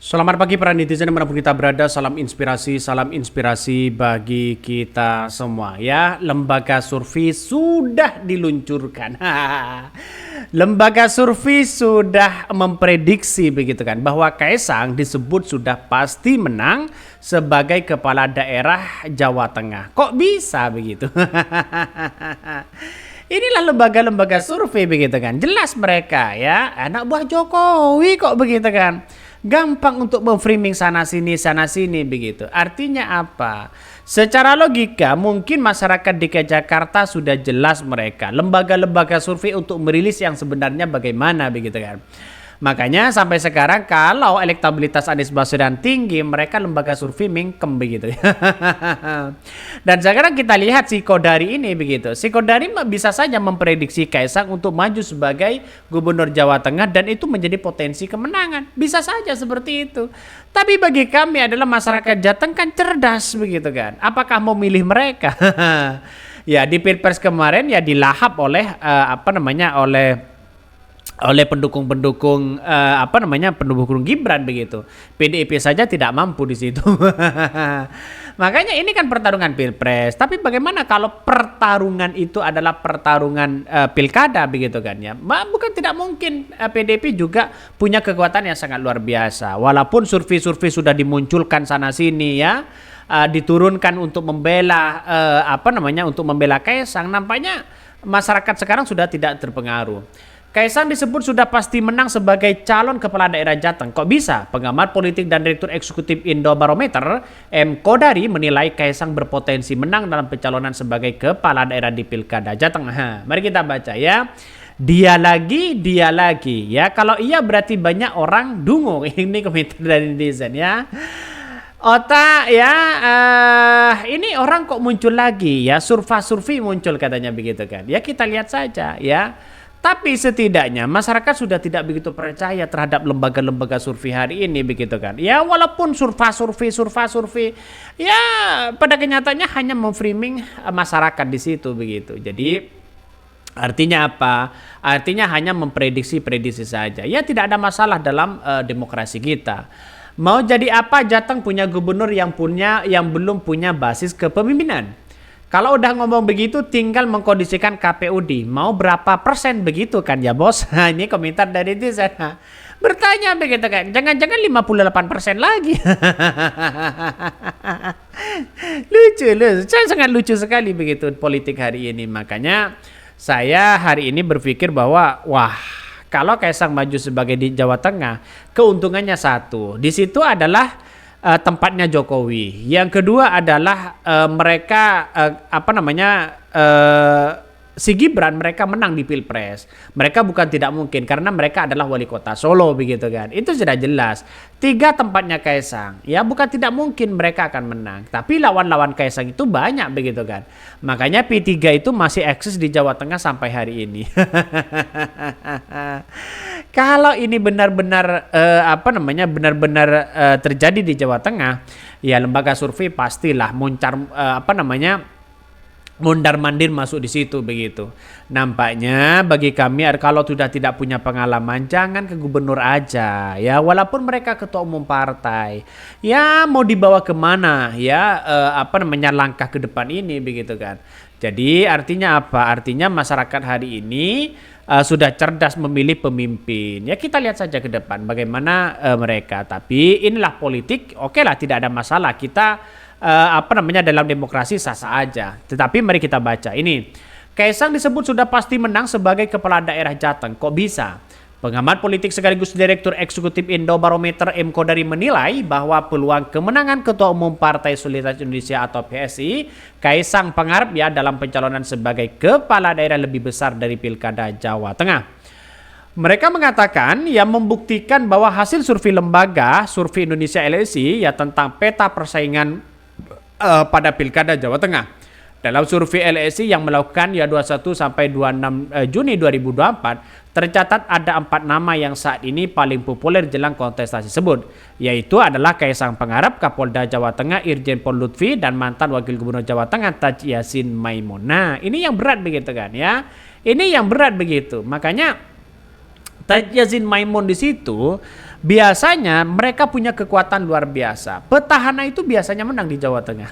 Selamat pagi para netizen dimanapun kita berada, salam inspirasi bagi kita semua ya. Lembaga survei sudah diluncurkan. Lembaga survei sudah memprediksi begitu kan, bahwa Kaisang disebut sudah pasti menang sebagai kepala daerah Jawa Tengah. Kok bisa begitu? Inilah lembaga-lembaga survei begitu kan. Jelas mereka ya, anak buah Jokowi kok begitu kan. Gampang untuk memframing sana sini begitu. Artinya apa? Secara logika mungkin masyarakat DKI Jakarta sudah jelas mereka lembaga-lembaga survei untuk merilis yang sebenarnya bagaimana begitu kan. Makanya sampai sekarang kalau elektabilitas Anies Baswedan tinggi, mereka lembaga survei mingkem begitu. Dan sekarang kita lihat si Kodari ini begitu. Si Kodari bisa saja memprediksi Kaisang untuk maju sebagai gubernur Jawa Tengah dan itu menjadi potensi kemenangan. Bisa saja seperti itu. Tapi bagi kami adalah masyarakat Jateng kan cerdas begitu kan. Apakah mau milih mereka? Ya di Pilpres kemarin ya dilahap oleh oleh pendukung-pendukung pendukung Gibran begitu. PDIP saja tidak mampu di situ. Makanya ini kan pertarungan Pilpres. Tapi bagaimana kalau pertarungan itu adalah pertarungan pilkada begitu kan ya? Bukan tidak mungkin PDIP juga punya kekuatan yang sangat luar biasa. Walaupun survei-survei sudah dimunculkan sana sini ya. Diturunkan untuk membela untuk membela Kaisang, nampaknya masyarakat sekarang sudah tidak terpengaruh. Kaisang disebut sudah pasti menang sebagai calon kepala daerah Jateng. Kok bisa? Pengamat politik dan direktur eksekutif Indobarometer, M. Kodari, menilai Kaisang berpotensi menang dalam pencalonan sebagai kepala daerah di Pilkada Jateng. Mari kita baca ya. Dia lagi ya. Kalau iya berarti banyak orang dungu. Ini komentar dari netizen ya. Otak ya, ini orang kok muncul lagi ya, survei muncul katanya begitu kan. Ya kita lihat saja ya. Tapi setidaknya masyarakat sudah tidak begitu percaya terhadap lembaga-lembaga survei hari ini begitu kan. Ya walaupun survei ya pada kenyataannya hanya memframing masyarakat di situ begitu. Jadi artinya apa? Artinya hanya memprediksi saja. Ya tidak ada masalah dalam demokrasi kita. Mau jadi apa Jateng punya gubernur yang belum punya basis kepemimpinan. Kalau udah ngomong begitu tinggal mengkondisikan KPUD. Mau berapa persen begitu kan ya bos? Ini komentar dari netizen. Bertanya begitu kan. Jangan-jangan 58% lagi. Lucu. Sangat lucu sekali begitu politik hari ini. Makanya saya hari ini berpikir bahwa kalau Kaisang maju sebagai di Jawa Tengah, keuntungannya satu. Di situ adalah tempatnya Jokowi. Yang kedua adalah si Gibran mereka menang di Pilpres. Mereka bukan tidak mungkin karena mereka adalah wali kota Solo begitu kan. Itu sudah jelas. 3 tempatnya Kaisang. Ya bukan tidak mungkin mereka akan menang. Tapi lawan-lawan Kaisang itu banyak begitu kan. Makanya P3 itu masih eksis di Jawa Tengah sampai hari ini. Kalau ini benar-benar terjadi di Jawa Tengah, ya lembaga survei pastilah mondar-mandir masuk di situ begitu. Nampaknya bagi kami kalau sudah tidak punya pengalaman jangan ke gubernur aja ya, walaupun mereka ketua umum partai. Ya mau dibawa kemana ya langkah ke depan ini begitu kan. Jadi artinya apa? Artinya masyarakat hari ini sudah cerdas memilih pemimpin. Ya kita lihat saja ke depan bagaimana mereka. Tapi inilah politik. Oke lah tidak ada masalah. Kita dalam demokrasi sah-sah aja. Tetapi mari kita baca ini. Kaisang disebut sudah pasti menang sebagai kepala daerah Jateng. Kok bisa? Pengamat politik sekaligus direktur eksekutif Indobarometer M. Kodari menilai bahwa peluang kemenangan Ketua Umum Partai Solidaritas Indonesia atau PSI Kaisang Pangarep ya dalam pencalonan sebagai kepala daerah lebih besar dari Pilkada Jawa Tengah. Mereka mengatakan yang membuktikan bahwa hasil survei lembaga Survei Indonesia LSI ya tentang peta persaingan pada Pilkada Jawa Tengah. Dalam survei LSI yang melakukan ya 21 sampai 26 Juni 2024, tercatat ada 4 nama yang saat ini paling populer jelang kontestasi tersebut, yaitu adalah Kaisang Pangarep, Kapolda Jawa Tengah Irjen Pol Lutfi, dan mantan Wakil Gubernur Jawa Tengah Taj Yassin Maimun. Nah, ini yang berat begitu kan ya. Ini yang berat begitu. Makanya Taj Yassin Maimun di situ Biasanya mereka punya kekuatan luar biasa. Petahana itu biasanya menang di Jawa Tengah.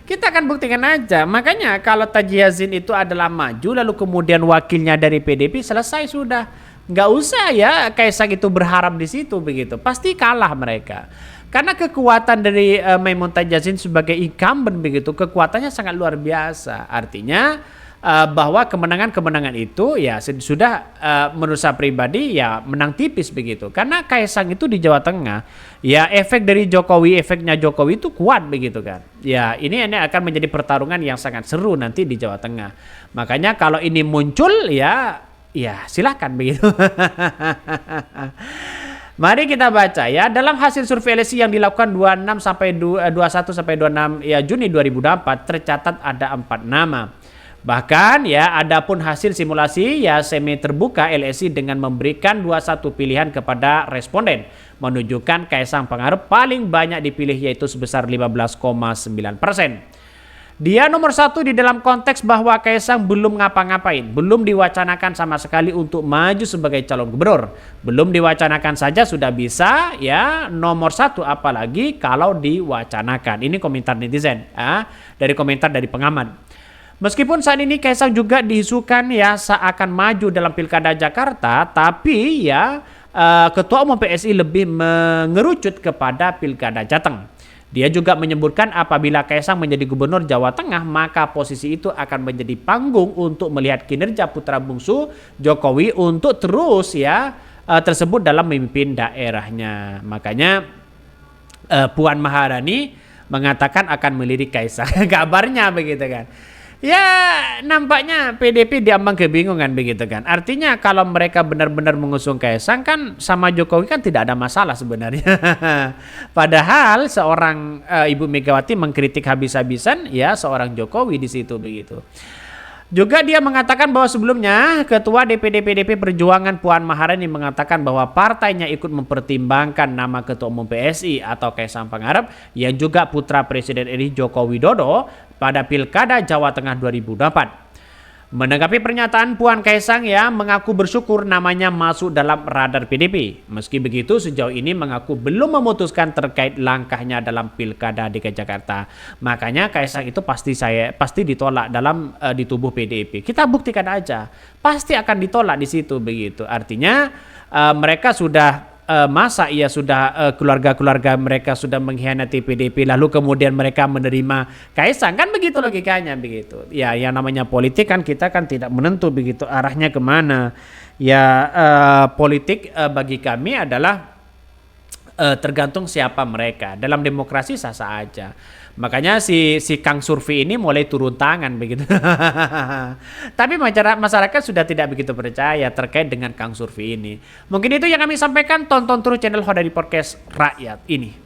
Kita akan buktikan aja. Makanya kalau Taji Yazin itu adalah maju lalu kemudian wakilnya dari PDIP, selesai sudah. Nggak usah ya Kaisang itu berharap di situ begitu. Pasti kalah mereka. Karena kekuatan dari Maimun Taji Yazin sebagai incumbent begitu, kekuatannya sangat luar biasa. Artinya bahwa kemenangan-kemenangan itu ya sudah menurut saya pribadi ya menang tipis begitu. Karena Kaisang itu di Jawa Tengah ya efek dari Jokowi, efeknya Jokowi itu kuat begitu kan. Ya ini akan menjadi pertarungan yang sangat seru nanti di Jawa Tengah. Makanya kalau ini muncul ya silakan begitu. Mari kita baca ya, dalam hasil survei LSI yang dilakukan 21 sampai 26 ya Juni 2024 tercatat ada 4 nama. Bahkan ya adapun hasil simulasi ya semi terbuka LSI dengan memberikan 21 pilihan kepada responden menunjukkan Kaisang Pangarep paling banyak dipilih yaitu sebesar 15,9%. Dia nomor 1 di dalam konteks bahwa Kaisang belum ngapa-ngapain, belum diwacanakan sama sekali untuk maju sebagai calon gubernur. Belum diwacanakan saja sudah bisa ya nomor 1, apalagi kalau diwacanakan. Ini komentar netizen dari komentar dari pengamat. Meskipun saat ini Kaisang juga diisukan ya seakan maju dalam Pilkada Jakarta, tapi ya Ketua Umum PSI lebih mengerucut kepada Pilkada Jateng. Dia juga menyebutkan apabila Kaisang menjadi gubernur Jawa Tengah, maka posisi itu akan menjadi panggung untuk melihat kinerja putra bungsu Jokowi untuk terus ya tersebut dalam memimpin daerahnya. Makanya Puan Maharani mengatakan akan melirik Kaisang. Kabarnya begitu kan. Ya nampaknya PDIP diambang kebingungan begitu kan. Artinya kalau mereka benar-benar mengusung Kaisang kan sama Jokowi kan tidak ada masalah sebenarnya. Padahal seorang Ibu Megawati mengkritik habis-habisan ya seorang Jokowi di situ begitu. Juga dia mengatakan bahwa sebelumnya Ketua DPD PDIP Perjuangan Puan Maharani mengatakan bahwa partainya ikut mempertimbangkan nama Ketua Umum PSI atau Kaisang Pangarep yang juga putra Presiden RI Joko Widodo pada Pilkada Jawa Tengah 2024. Menanggapi pernyataan Puan, Kaisang ya mengaku bersyukur namanya masuk dalam radar PDIP. Meski begitu sejauh ini mengaku belum memutuskan terkait langkahnya dalam Pilkada DKI Jakarta. Makanya Kaisang itu pasti ditolak dalam di tubuh PDIP. Kita buktikan aja. Pasti akan ditolak di situ begitu. Artinya mereka sudah masa ia sudah keluarga-keluarga mereka sudah mengkhianati PDIP lalu kemudian mereka menerima Kaisang, kan begitu logikanya begitu ya. Yang namanya politik kan kita kan tidak menentu begitu arahnya kemana ya. Politik bagi kami adalah tergantung siapa mereka. Dalam demokrasi sah-sah aja. Makanya si Kang Surfi ini mulai turun tangan begitu. Tapi masyarakat sudah tidak begitu percaya terkait dengan Kang Surfi ini. Mungkin itu yang kami sampaikan. Tonton terus channel Hodari Podcast Rakyat ini.